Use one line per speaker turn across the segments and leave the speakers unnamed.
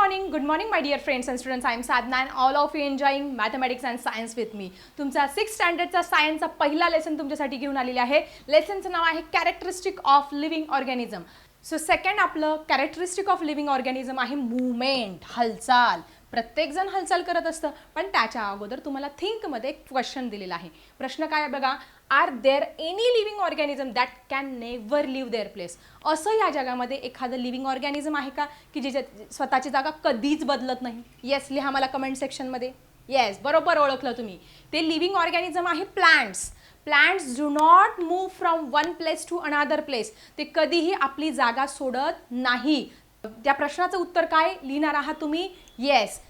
Good morning, my dear friends and students. I am Sadhna and all of you enjoying mathematics and science with me. तुमचा 6th स्टँडर्डचा सायन्सचा पहिला lesson तुमच्यासाठी घेऊन आलेला आहे. लेसनचं नाव आहे characteristic of living organism. So second आपलं characteristic of living organism आहे मूवमेंट, हालचाल. प्रत्येकजण हालचाल करत असतं, पण त्याच्या अगोदर तुम्हाला थिंकमध्ये एक क्वेश्चन दिलेला आहे. प्रश्न काय आहे बघा, are there any living organism that can never live there place. असं या जगामध्ये एखादं लिव्हिंग ऑर्गॅनिझम आहे का की जिच्या स्वतःची जागा कधीच बदलत नाही? येस लिहा मला कमेंट सेक्शनमध्ये. येस, बरोबर ओळखलं तुम्ही. ते लिव्हिंग ऑर्गॅनिझम आहे plants. Plants do not move from one place to another place. ते कधीही आपली जागा सोडत नाही. त्या प्रश्नाचं उत्तर काय लिहिणार आहात तुम्ही? Yes,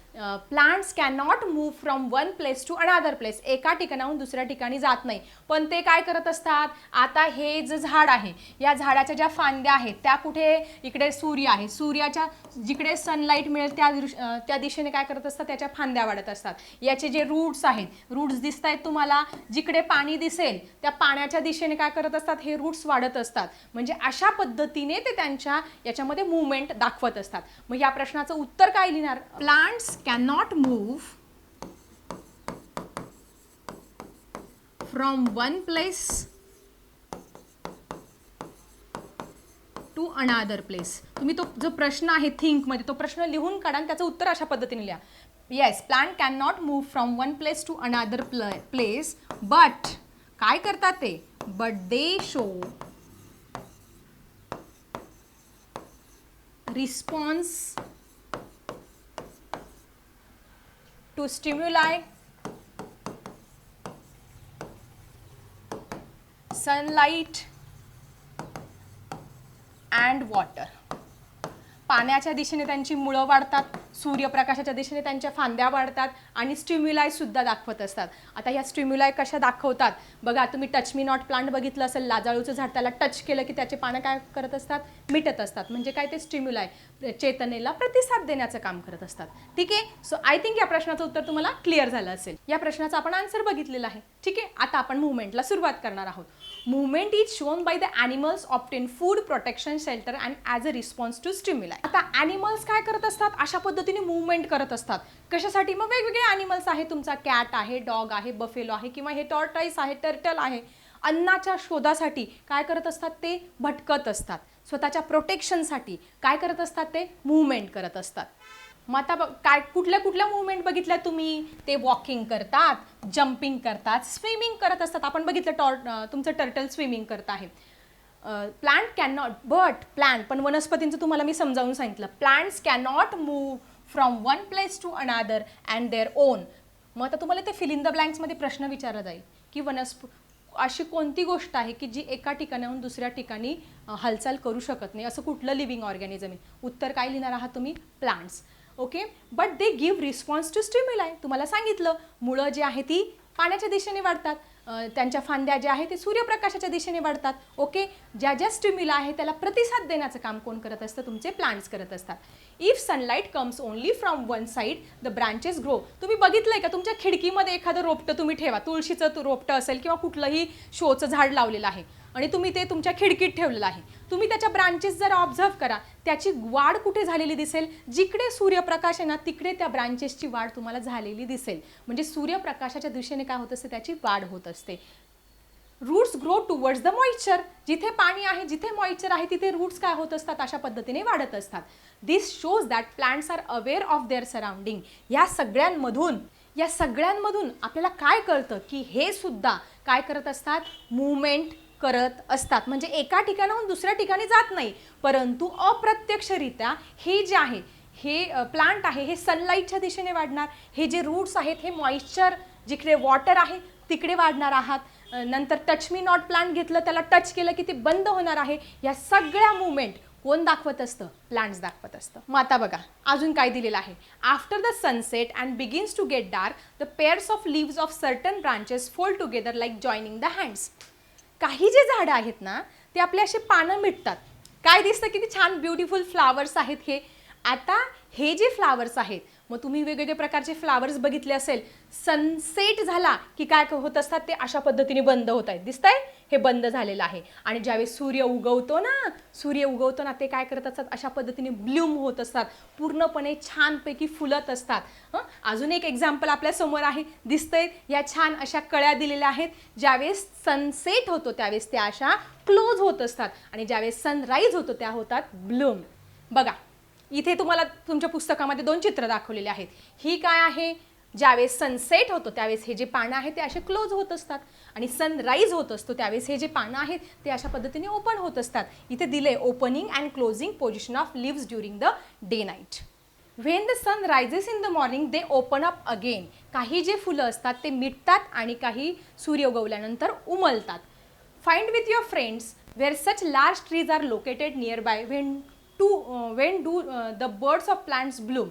plants can not move from one place to another place. एका ठिकाणाहून दुसऱ्या ठिकाणी जात नाही. पण ते काय करत असतात? आता हे जे झाड आहे, या झाडाच्या ज्या फांद्या आहेत त्या कुठे, इकडे सूर्य आहे, सूर्याच्या जिकडे सनलाईट मिळेल त्या दिशेने काय करत असतात? त्याच्या फांद्या वाढत असतात. याचे जे रूट्स आहेत, रूट्स दिसत आहेत तुम्हाला, जिकडे पाणी दिसेल त्या पाण्याच्या दिशेने काय करत असतात? हे रूट्स वाढत असतात. म्हणजे अशा पद्धतीने ते त्यांच्या याच्यामध्ये मूवमेंट दाखवत असतात. मग या प्रश्नाचं उत्तर काय लिहिणार? Plants cannot move from one place to another place. तुम्ही तो जो प्रश्न आहे थिंकमध्ये तो प्रश्न लिहून काढा आणि त्याचं उत्तर अशा पद्धतीने लिहा. Yes, plant can not move from one place to another place, but काय करतात ते? But they show response to stimuli, sunlight and water. पाण्याच्या दिशेने त्यांची मुळं वाढतात, सूर्यप्रकाशाच्या दिशेने त्यांच्या फांद्या वाढतात आणि स्टिम्युलाय सुद्धा दाखवत असतात. आता ह्या स्टिम्युलाय कशा दाखवतात बघा, तुम्ही टच मी नॉट प्लांट बघितलं असेल. लाजाळूचं झाड, त्याला टच केलं की त्याचे पानं काय करत असतात? मिटत असतात. म्हणजे काय? ते स्टिम्युलाय चेतनेला प्रतिसाद देण्याचं काम करत असतात. ठीक आहे. सो आय थिंक या प्रश्नाचं उत्तर तुम्हाला क्लिअर झालं असेल. या प्रश्नाचा आपण आन्सर बघितलेला आहे. ठीक आहे. आता आपण मुवमेंटला सुरुवात करणार आहोत. Movement is shown by the animals obtain food, protection, shelter and as a response to stimuli. आता ॲनिमल्स काय करत असतात? अशा पद्धतीने मूवमेंट करत असतात. कशासाठी? मग वेगवेगळे ॲनिमल्स आहे. तुमचा कॅट आहे, डॉग आहे, बफेलो आहे किंवा हे टॉर्टाईस आहे, टर्टल आहे. अन्नाच्या शोधासाठी काय करत असतात? ते भटकत असतात. स्वतःच्या प्रोटेक्शनसाठी काय करत असतात? ते मूवमेंट करत असतात. मग आता काय कुठल्या कुठल्या मूवमेंट बघितल्या तुम्ही? ते वॉकिंग करतात, जम्पिंग करतात, स्विमिंग करत असतात. आपण बघितलं तुमचं टर्टल स्विमिंग करत आहे. Plant can not, but plant, पण वनस्पतींचं तुम्हाला मी समजावून सांगितलं. Plants can not move from one place to another and their own. मग आता तुम्हाला ते फिल इन द ब्लँक्समध्ये प्रश्न विचारला जाईल की अशी कोणती गोष्ट आहे की जी एका ठिकाणाहून दुसऱ्या ठिकाणी हालचाल करू शकत नाही? असं कुठलं लिव्हिंग ऑर्गॅनिझम आहे? उत्तर काय लिहिणार आहात तुम्ही? Plants. Okay, but they give response to stimuli. तुम्हाला सांगितलं मुळं जी आहे ती पाण्याच्या दिशेने वाढतात, त्यांच्या फांद्या ज्या आहेत ते सूर्यप्रकाशाच्या दिशेने वाढतात. ओके, ज्या ज्या स्टिम्युला आहे त्याला प्रतिसाद देण्याचं काम कोण करत असतं? तुमचे प्लांट्स करत असतात. If sunlight comes only from one side the branches grow. तुम्ही बघितलंय का? तुमच्या खिडकीमध्ये एखादं रोपटं तुम्ही ठेवा, तुळशीचं रोपटं असेल किंवा कुठलंही शोचं झाड लावलेलं आहे आणि तुम्ही ते तुमच्या खिडकीत ठेवलेलं आहे. तुम्ही त्याच्या ब्रांचेस जर ऑब्झर्व करा, त्याची वाढ कुठे झालेली दिसेल? जिकडे सूर्यप्रकाश आहे ना तिकडे त्या ब्रांचेसची वाढ तुम्हाला झालेली दिसेल. म्हणजे सूर्यप्रकाशाच्या दिशेने काय होत असते? त्याची वाढ होत असते. Roots grow towards the moisture. जिथे पाणी आहे, जिथे मॉइश्चर आहे तिथे रूट्स काय होत असतात? अशा पद्धतीने वाढत असतात. This shows that plants are aware of their surrounding. या सगळ्यांमधून आपल्याला काय कळतं की हे सुद्धा काय करत असतात? मूवमेंट करत असतात. म्हणजे एका ठिकाणाहून दुसऱ्या ठिकाणी जात नाही, परंतु अप्रत्यक्षरित्या हे जे आहे, हे प्लांट आहे, हे सनलाईटच्या दिशेने वाढणार. हे जे रूट्स आहेत हे मॉइश्चर, जिकडे वॉटर आहे तिकडे वाढणार आहात. नंतर टच मी नॉट प्लांट घेतलं, त्याला टच केलं की ते बंद होणार आहे. या सगळ्या मूवमेंट कोण दाखवत असतं? प्लांट्स दाखवत असतं. मग आता बघा अजून काय दिलेलं आहे. After the sunset and begins to get dark the pairs of leaves of certain branches fold together like joining the hands. काही जे झाडं आहेत ना ते आपले असे पानं मिटतात. काय दिसतं? किती छान ब्युटिफुल फ्लावर्स आहेत हे. आता हे जे फ्लावर्स आहेत, मग तुम्ही वेगवेगळे प्रकारचे फ्लावर्स बघितले असेल. सनसेट झाला की काय होत असतात? ते अशा पद्धतीने बंद होत आहेत. दिसतंय? हे बंद झालेलं आहे. आणि ज्यावेळेस सूर्य उगवतो ना ते काय करत असतात, अशा पद्धतीने ब्लूम होत असतात, पूर्णपणे छानपैकी फुलत असतात. अजून एक एक्झाम्पल आपल्या समोर आहे, दिसतंय, या छान अशा कळ्या दिलेल्या आहेत. ज्यावेळेस सनसेट होतो त्यावेळेस त्या अशा क्लोज होत असतात आणि ज्यावेळेस सनराईज होतो त्या होतात ब्लूम. बघा इथे तुम्हाला तुमच्या पुस्तकामध्ये 2 चित्र दाखवलेले आहेत. ही काय आहे, ज्यावेळेस सनसेट होतो त्यावेळेस हे जे पानं आहेत ते असे क्लोज होत असतात आणि सनराईज होत असतो त्यावेळेस हे जे पानं आहेत ते अशा पद्धतीने ओपन होत असतात. इथे दिले opening and closing position of leaves during the day night. When the sun rises in the morning they open up again. काही जे फुलं असतात ते मिटतात आणि काही सूर्य उगवल्यानंतर उमलतात. Find with your friends where such large trees are located nearby when do the birds of plants bloom.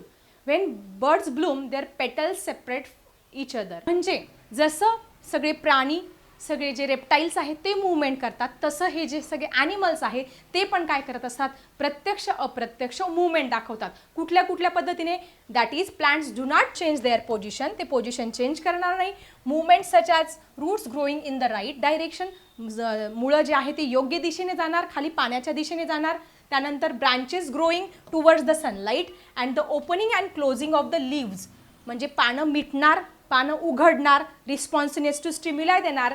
When birds bloom their petals separate each other. म्हणजे जसं सगळे प्राणी, सगळे जे रेप्टाईल्स आहेत ते मूवमेंट करतात, तसं हे जे सगळे ॲनिमल्स आहेत ते पण काय करत असतात, प्रत्यक्ष अप्रत्यक्ष मूवमेंट दाखवतात. कुठल्या कुठल्या पद्धतीने, that is plants do not change their position, ते पोझिशन चेंज करणार नाही. Movement such as roots growing in the right direction, मुळं जे आहे ते योग्य दिशेने जाणार, खाली पाण्याच्या दिशेने जाणार. त्यानंतर branches growing towards the sunlight and the opening and closing of the leaves, म्हणजे पानं मिटणार, पानं उघडणार, रिस्पॉन्सिनेस टू स्टिम्युलाय देणार,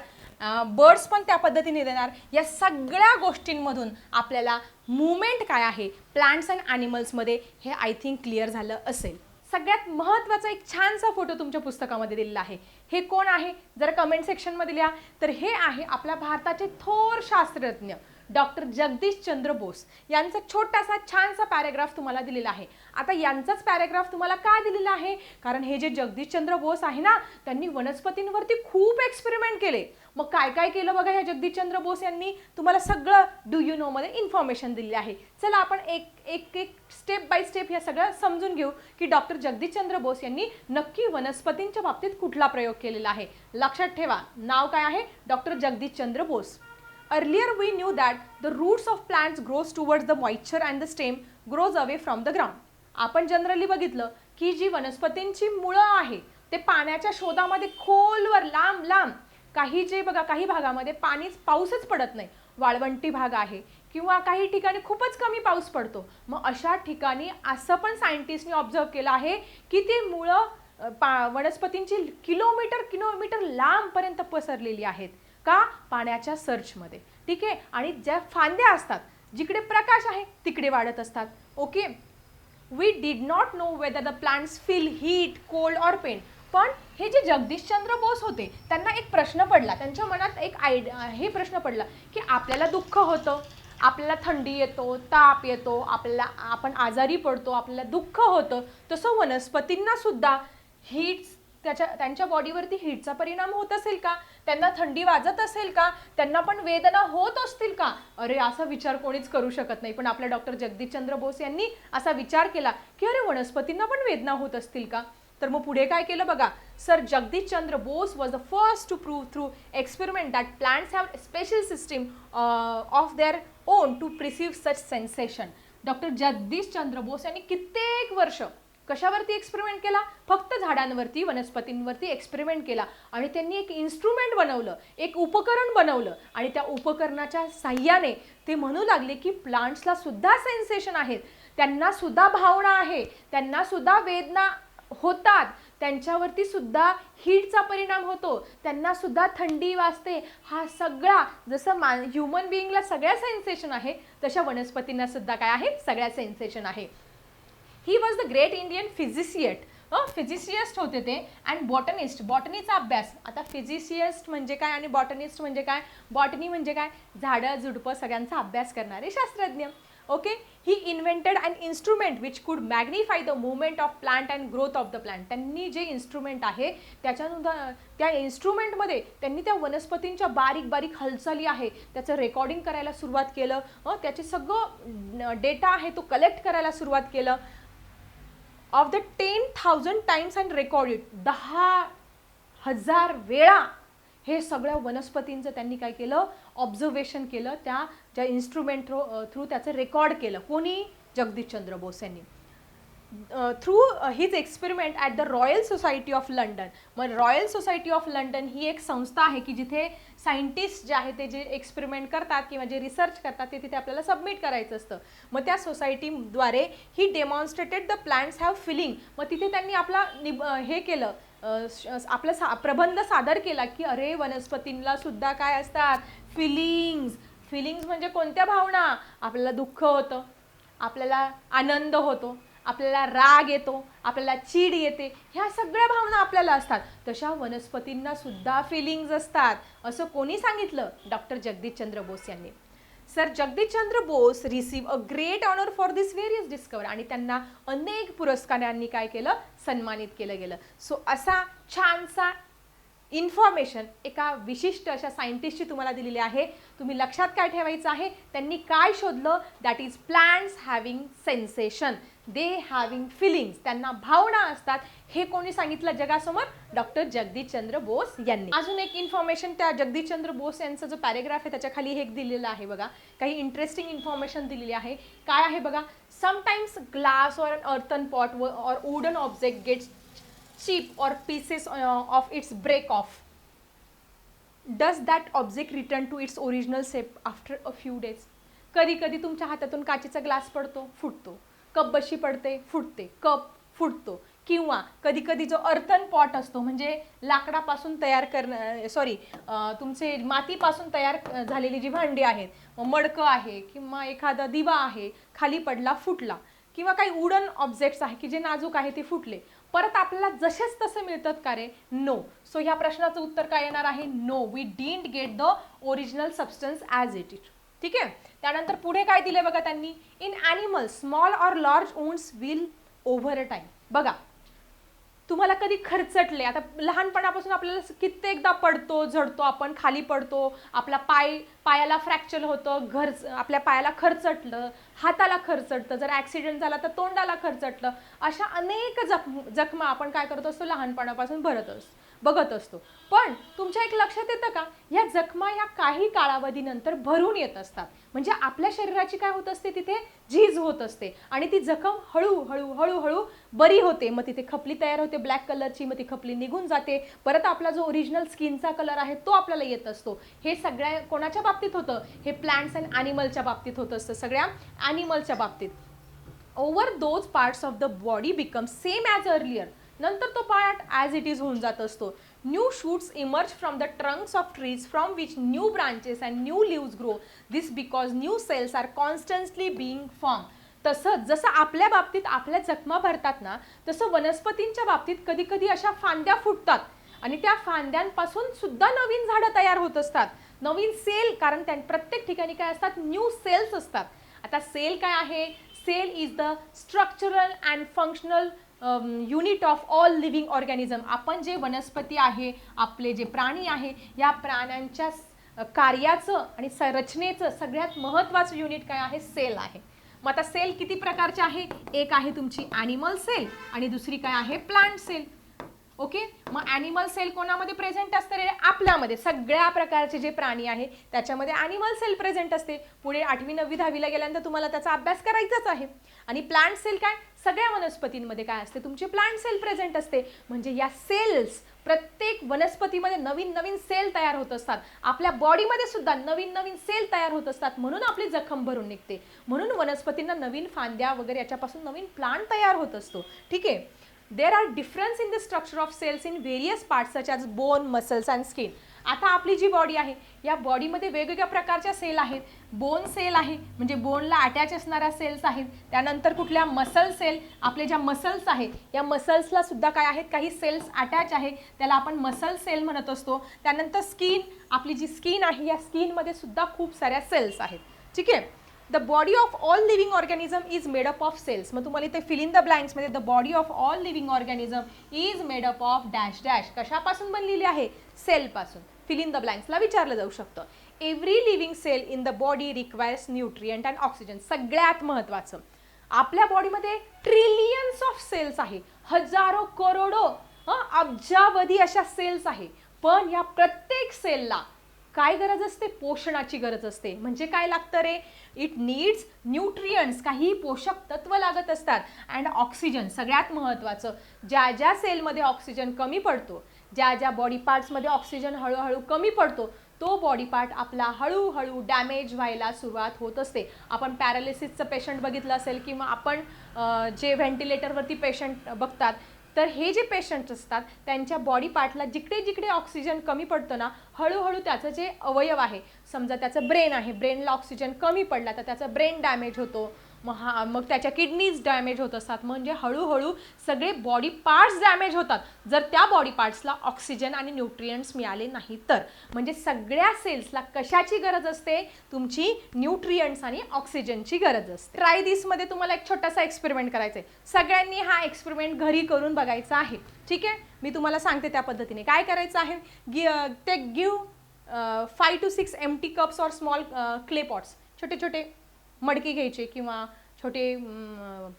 बर्ड्स पण त्या पद्धतीने देणार. या सगळ्या गोष्टींमधून आपल्याला मूवमेंट काय आहे प्लांट्स अँड ॲनिमल्समध्ये हे आय थिंक क्लिअर झालं असेल. सगळ्यात महत्त्वाचा एक छानसा फोटो तुमच्या पुस्तकामध्ये दिलेला आहे. हे कोण आहे जरा कमेंट सेक्शनमध्ये लिहा. तर हे आहे आपल्या भारताचे थोर शास्त्रज्ञ डॉक्टर जगदीश चंद्र बोस यांचा छोटासा छानसा पॅराग्राफ तुम्हाला दिलेला आहे. आता यांचाच पॅराग्राफ तुम्हाला का दिलेला आहे, कारण हे जे जगदीश चंद्र बोस आहे ना, त्यांनी वनस्पतींवरती खूप एक्सपेरिमेंट केले. मग काय काय केलं बघा ह्या जगदीश चंद्र बोस यांनी, तुम्हाला सगळं डू यू नो मध्ये इन्फॉर्मेशन दिली आहे. चला आपण एक स्टेप बाय स्टेप हे सगळं समजून घेऊ की डॉक्टर जगदीश चंद्र बोस यांनी नक्की वनस्पतींच्या बाबतीत कुठला प्रयोग केलेला आहे. लक्षात ठेवा, नाव काय आहे, doctor Jagdish Chandra Bose. Earlier we knew that the roots of plants grows towards the moisture and the stem grows away from the ground. आपण जनरली बघितलं की जी वनस्पतींची मुळं आहे ते पाण्याच्या शोधामध्ये खोलवर लांब लांब, काही जे बघा काही भागामध्ये पाऊसच पडत नाही, वाळवंटी भाग आहे किंवा काही ठिकाणी खूपच कमी पाऊस पडतो. मग अशा ठिकाणी असं पण सायंटिस्टनी ऑब्झर्व केलं आहे की ती मुळं वनस्पतींची किलोमीटर लांबपर्यंत पसरलेली आहेत. का, पाण्याच्या सर्चमध्ये. ठीक आहे. आणि ज्या फांद्या असतात जिकडे प्रकाश आहे तिकडे वाढत असतात. Okay. We did not know whether the plants feel heat, cold or pain. पण हे जे जगदीशचंद्र बोस होते त्यांना एक प्रश्न पडला, त्यांच्या मनात एक हे प्रश्न पडला की आपल्याला दुःख होतं, आपल्याला थंडी येतो, ताप येतो, आपण आजारी पडतो, आपल्याला दुःख होतं, तसं वनस्पतींना सुद्धा त्यांच्या बॉडीवरती हीटचा परिणाम होत असेल का, त्यांना थंडी वाजत असेल का, त्यांना पण वेदना होत असतील का. अरे असा विचार कोणीच करू शकत नाही, पण आपल्या डॉक्टर जगदीशचंद्र बोस यांनी असा विचार केला की अरे वनस्पतींना पण वेदना होत असतील का. तर मग पुढे काय केलं बघा. Sir Jagadish Chandra Bose was the first to prove through experiment that plants have special system of their own to perceive such sensation. Doctor Jagadish Chandra Bose यांनी कित्येक वर्ष कशावरती एक्सपेरिमेंट केला, फक्त झाडांवरती, वनस्पतींवरती एक्सपेरिमेंट केला आणि त्यांनी एक इन्स्ट्रुमेंट बनवलं, एक उपकरण बनवलं आणि त्या उपकरणाच्या साह्याने ते म्हणू लागले की प्लांट्सला सुद्धा सेन्सेशन आहेत, त्यांना सुद्धा भावना आहे, त्यांना सुद्धा वेदना होतात, त्यांच्यावरती सुद्धा हीटचा परिणाम होतो, त्यांना सुद्धा थंडी वाजते. हा सगळा जसं ह्युमन बिईंगला सगळ्या सेन्सेशन आहे तशा वनस्पतींना सुद्धा काय आहे, सगळ्या सेन्सेशन आहे. He was the great Indian physicist होते ते अँड बॉटनिस्ट. बॉटनीचा अभ्यास, आता फिजिसिस्ट म्हणजे काय आणि बॉटनिस्ट म्हणजे काय, बॉटनी म्हणजे काय, झाडं झुडपं सगळ्यांचा अभ्यास करणारे शास्त्रज्ञ. Okay. He invented an instrument which could magnify the movement of plant and growth of the plant. त्यांनी जे इन्स्ट्रुमेंट आहे त्याच्यानुसार त्या इन्स्ट्रुमेंटमध्ये त्यांनी त्या वनस्पतींच्या बारीक बारीक हालचाली आहे त्याचं रेकॉर्डिंग करायला सुरुवात केलं. त्याचे सगळं डेटा आहे तो कलेक्ट करायला सुरुवात केलं. Of the 10,000 times and recorded, 10,000 वेळा हे सगळ्या वनस्पतींचं त्यांनी काय केलं, ऑब्झर्वेशन केलं, त्या ज्या इन्स्ट्रुमेंट थ्रू त्याचं रेकॉर्ड केलं. कोणी, जगदीशचंद्र बोस यांनी. Through his experiment at the royal society of London. मग रॉयल सोसायटी ऑफ लंडन ही एक संस्था आहे की जिथे सायंटिस्ट जे आहे ते जे एक्सपेरिमेंट करतात किंवा जे रिसर्च करतात ते तिथे आपल्याला सबमिट करायचं असतं. मग त्या सोसायटीद्वारे ही demonstrated the plants have feeling. मग तिथे त्यांनी आपला हे केलं, आपलं प्रबंध सादर केला की अरे वनस्पतींना सुद्धा काय असतात, फिलिंग्स. फिलिंग्स म्हणजे कोणत्या भावना? आपल्याला दुःख होतं, आपल्याला आनंद होतो, आपल्याला राग येतो, आपल्याला चीड येते, ह्या सगळ्या भावना आपल्याला असतात. तशा वनस्पतींना सुद्धा फिलिंग्स असतात. असं कोणी सांगितलं? डॉक्टर जगदीशचंद्र बोस यांनी. Sir Jagadish Chandra Bose receive a great honour for this various discover. आणि त्यांना अनेक पुरस्कारांनी काय केलं? सन्मानित केलं गेलं. सो असा छानसा इन्फॉर्मेशन एका विशिष्ट अशा सायंटिस्टची तुम्हाला दिलेली आहे. तुम्ही लक्षात काय ठेवायचं आहे? त्यांनी काय शोधलं? That is plants having sensation, they having feelings. त्यांना भावना असतात. हे कोणी सांगितलं जगासमोर? डॉक्टर जगदीशचंद्र बोस यांनी. अजून एक इन्फॉर्मेशन त्या जगदीशचंद्र बोस यांचा जो पॅरेग्राफ आहे त्याच्या खाली हे दिलेलं आहे बघा. काही इंटरेस्टिंग इन्फॉर्मेशन दिलेली आहे. काय आहे बघा? Sometimes glass or an earthen pot or wooden object gets chip or pieces of its break off. Does that object return to its original shape after a few days? कधी कधी तुमच्या हातातून काचेचा ग्लास पडतो, फुटतो. कप बशी पडते, फुटते. Cup फुटतो. किंवा कधी कधी जो अर्थन पॉट असतो म्हणजे लाकडापासून तयार तुमचे मातीपासून तयार झालेली जी भांडी आहेत, मडकं आहे किंवा एखादा दिवा आहे, खाली पडला, फुटला. किंवा काही वुडन ऑब्जेक्ट्स आहे की जे नाजूक आहे ते फुटले, परत आपल्याला जसेच तसे मिळतात का रे? नो. सो ह्या प्रश्नाचं उत्तर काय येणार आहे? No, we didn't get the original substance as it is. ठीक आहे. त्यानंतर पुढे काय दिले बघा त्यांनी? In animals small or large wounds will over a time. बघा तुम्हाला कधी खरचटले, आता लहानपणापासून आपल्याला कित्येकदा पडतो, झडतो, आपण खाली पडतो, आपला पायाला फ्रॅक्चर होतं, आपल्या पायाला खरचटलं, हाताला खरचटतं, जर ॲक्सिडेंट झाला तर तोंडाला खरचटलं. अशा अनेक जखमा आपण काय करत असतो? लहानपणापासून बघत असतो. पण तुमच्या एक लक्षात येतं का? या जखमा या काही कालावधीनंतर भरून येत असतात. म्हणजे आपल्या शरीराची काय होत असते? तिथे झीज होत असते आणि ती जखम हळूहळू हळूहळू बरी होते. मग तिथे खपली तयार होते ब्लॅक कलरची, मग ती खपली निघून जाते. परत आपला जो ओरिजिनल स्किनचा कलर आहे तो आपल्याला येत असतो. हे सगळ्या कोणाच्या बाबतीत होतं? हे प्लांट्स अँड ॲनिमलच्या बाबतीत होत असतं, सगळ्या ॲनिमलच्या बाबतीत. Over those parts of the body become same as earlier. नंतर तो पार्ट ॲज इट इज होऊन जात असतो. New shoots emerge from the trunks of trees from which new branches and new leaves grow. This because new cells are constantly being form. तसंच जसं आपल्या बाबतीत आपल्या जखमा भरतात ना, तसं वनस्पतींच्या बाबतीत कधी कधी अशा फांद्या फुटतात आणि त्या फांद्यांपासून सुद्धा नवीन झाडं तयार होत असतात, नवीन सेल. कारण प्रत्येक ठिकाणी काय असतात? न्यू सेल्स असतात. आता सेल काय आहे? Cell is the structural and functional unit of all living organism. आपण जे वनस्पती आहे, आपले जे प्राणी आहे, या प्राण्यांच्या कार्याचं आणि रचनेचं सगळ्यात महत्त्वाचं युनिट काय आहे? सेल आहे. मग आता सेल किती प्रकारचे आहे? एक आहे तुमची ॲनिमल सेल आणि दुसरी काय आहे? Plant cell. ओके. मग ॲनिमल सेल कोणामध्ये प्रेझेंट असते रे? आपल्यामध्ये. सगळ्या प्रकारचे जे प्राणी आहे त्याच्यामध्ये ॲनिमल सेल प्रेझेंट असते. पुढे 8वी 9वी 10वीला गेल्यानंतर तुम्हाला त्याचा अभ्यास करायचाच आहे. आणि प्लांट सेल काय? सगळ्या वनस्पतींमध्ये काय असते? तुमची प्लांट सेल प्रेझेंट असते. म्हणजे या सेल्स प्रत्येक वनस्पतीमध्ये नवीन नवीन सेल तयार होत असतात. आपल्या बॉडीमध्ये सुद्धा नवीन नवीन सेल तयार होत असतात. म्हणून आपली जखम भरून निघते. म्हणून वनस्पतींना नवीन फांद्या वगैरे याच्यापासून नवीन प्लांट तयार होत असतो. ठीक आहे. There are difference in the structure of cells in various parts such as bone, muscles and skin. आता आपली जी बॉडी आहे या बॉडीमध्ये वेगवेगळ्या प्रकारच्या सेल आहेत. बोन सेल आहे म्हणजे बोनला अटॅच असणाऱ्या सेल्स आहेत. त्यानंतर कुठल्या? Muscle cell. आपले ज्या मसल्स आहेत या मसल्सला सुद्धा काय आहेत? काही सेल्स अटॅच आहे, त्याला आपण मसल सेल म्हणत असतो. त्यानंतर स्किन, आपली जी स्किन आहे या स्किनमध्ये सुद्धा खूप साऱ्या सेल्स आहेत. ठीक आहे. The body of all living organism is made up of cells. मग तुम्हाला इथे फिल इन द ब्लँक्समध्ये the body of all living organism is made up of dash dash. कशापासून बनलेली आहे? सेलपासून. फिल इन द ब्लँक्सला विचारलं जाऊ शकतं. Every living cell in the body requires nutrient and oxygen. सगळ्यात महत्त्वाचं, आपल्या बॉडीमध्ये ट्रिलियन्स ऑफ सेल्स आहे, हजारो करोडो अब्जावधी अशा सेल्स आहे. पण या प्रत्येक सेलला काय गरज असते? पोषणाची गरज असते. म्हणजे काय लागतं रे? It needs nutrients. काही पोषक तत्व लागत असतात. And oxygen. सगळ्यात महत्त्वाचं, ज्या ज्या सेलमध्ये ऑक्सिजन कमी पडतो, ज्या ज्या बॉडी पार्ट्समध्ये ऑक्सिजन हळूहळू कमी पडतो, तो बॉडी पार्ट आपला हळूहळू डॅमेज व्हायला सुरुवात होत असते. आपण पॅरालिसिसचं पेशंट बघितलं असेल किंवा आपण जे व्हेंटिलेटरवरती पेशंट बघतात, तर हे जे पेशंट्स असतात त्यांच्या बॉडी पार्टला जिकडे जिकडे ऑक्सिजन कमी पडतं ना, हळूहळू त्याचं जे अवयव आहे, समजा त्याचं ब्रेन आहे, ब्रेनला ऑक्सिजन कमी पडला तर त्याचा ब्रेन डॅमेज होतो, मग त्याच्या किडनीज डॅमेज होत असतात. म्हणजे हळूहळू सगळे बॉडी पार्ट्स डॅमेज होतात जर त्या बॉडी पार्ट्सला ऑक्सिजन आणि न्यूट्रिएंट्स मिळाले नाही तर. म्हणजे सगळ्या सेल्सला कशाची गरज असते? तुमची न्यूट्रिएंट्स आणि ऑक्सिजनची गरज असते. ट्राय दिसमध्ये तुम्हाला एक छोटासा एक्सपेरिमेंट करायचा आहे. सगळ्यांनी हा एक्सपेरिमेंट घरी करून बघायचा आहे. ठीक आहे, मी तुम्हाला सांगते त्या पद्धतीने काय करायचं आहे. ते गिव्ह 5 to 6 एम्प्टी कप्स और स्मॉल क्ले पॉट्स, छोटे छोटे मडके घ्यायचे किंवा छोटे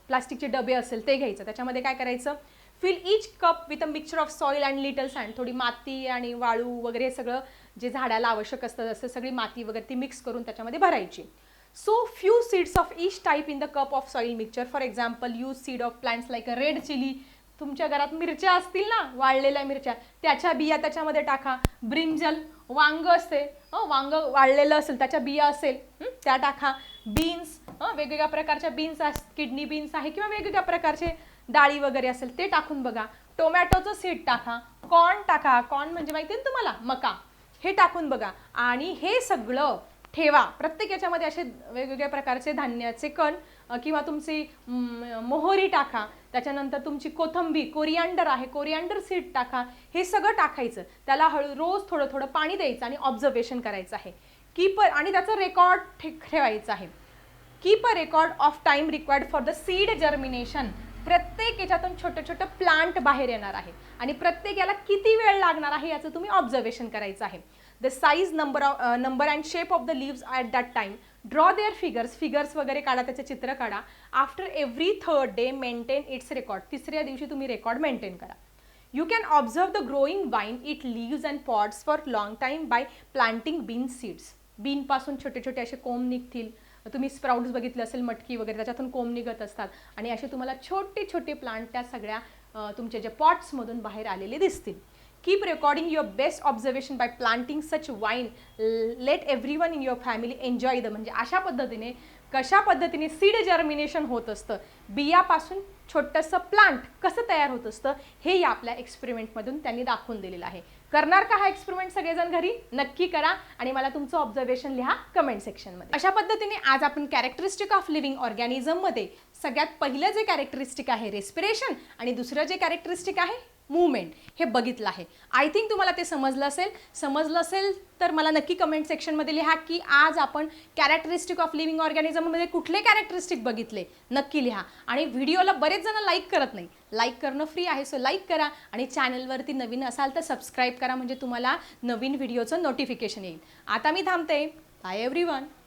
प्लास्टिकचे डबे असेल ते घ्यायचं. त्याच्यामध्ये काय करायचं, fill each cup with a mixture of soil and little sand. थोडी माती आणि वाळू वगैरे सगळं जे झाडाला आवश्यक असतं असं सगळी माती वगैरे ती मिक्स करून त्याच्यामध्ये भरायची. Sow few seeds of each type in the cup of soil mixture. For example use seed of plants like a red chilli. तुमच्या घरात मिरच्या असतील ना, वाळलेल्या मिरच्या, त्याच्या बिया त्याच्यामध्ये टाका. ब्रिंजल, वांग असते, वांग वाळलेलं असेल त्याच्या बिया असेल त्या टाका. बीन्स, वेगवेगळ्या प्रकारच्या बीन्स किडनी बीन्स आहे किंवा वेगवेगळ्या प्रकारचे डाळी वगैरे असेल ते टाकून बघा. टोमॅटोचं सीड टाका. कॉर्न टाका. कॉर्न म्हणजे माहिती आहे ना तुम्हाला, मका. हे टाकून बघा आणि हे सगळं ठेवा. प्रत्येक याच्यामध्ये असे वेगवेगळ्या प्रकारचे धान्याचे कण किंवा तुमची मोहरी टाका. त्याच्यानंतर तुमची कोथिंबीर, कोरिअँडर आहे, कोरिअँडर सीड टाका. हे सगळं टाकायचं. त्याला रोज थोडं थोडं पाणी द्यायचं आणि ऑब्झर्वेशन करायचं आहे. कीपर आणि त्याचं रेकॉर्ड ठेवायचं आहे. Keep a record of time required for the seed germination. प्रत्येक याच्यातून छोटं छोटं प्लांट बाहेर येणार आहे आणि प्रत्येक याला किती वेळ लागणार आहे याचं तुम्ही ऑब्झर्वेशन करायचं आहे. The size, number and shape of the leaves at that time. Draw their figures वगैरे काढा, त्याचे चित्र काढा. After every 3rd day maintain its record. तिसऱ्या दिवशी तुम्ही रेकॉर्ड मेंटेन करा. You can observe the growing vine, it leaves and pods for long time by planting bean seeds. Bean पासून छोटे छोटे असे कोंब निघतील. तुम्ही स्प्राउट्स बघितले असेल, मटकी वगैरे, त्याच्यातून कोंब निघत असतात आणि असे तुम्हाला छोटे छोटे प्लांट त्या सगळ्या तुमच्या ज्या पॉट्समधून बाहेर आलेले दिसतील. Keep recording your best observation by planting such vine. Let everyone in your family enjoy the. म्हणजे अशा पद्धतीने कशा पद्धतीने सीड जर्मिनेशन होत असतं, बियापासून छोटंसं प्लांट कसं तयार होत असतं हे या आपल्या एक्सपेरिमेंटमधून त्यांनी दाखवून दिलेलं आहे. करणार का हा एक्सपेरिमेंट सगळेजण घरी? नक्की करा आणि मला तुमचं ऑब्झर्वेशन लिहा कमेंट सेक्शनमध्ये. अशा पद्धतीने आज आपण कॅरेक्टरिस्टिक ऑफ लिव्हिंग ऑर्गॅनिझममध्ये सगळ्यात पहिलं जे कॅरेक्टरिस्टिक आहे रेस्पिरेशन आणि दुसरं जे कॅरेक्टरिस्टिक आहे मूवमेंट हे बघितलं आहे. आय थिंक तुम्हाला ते समजलं असेल तर मला नक्की कमेंट सेक्शनमध्ये लिहा की आज आपण कॅरेक्टरिस्टिक ऑफ लिव्हिंग ऑर्गॅनिझममध्ये कुठले कॅरेक्टरिस्टिक बघितले. नक्की लिहा. आणि व्हिडिओला बरेच जण लाईक करत नाही. लाईक करणं फ्री आहे, सो लाईक करा आणि चॅनलवरती नवीन असाल तर सबस्क्राईब करा म्हणजे तुम्हाला नवीन व्हिडिओचं नोटिफिकेशन येईल. आता मी थांबते. Bye everyone.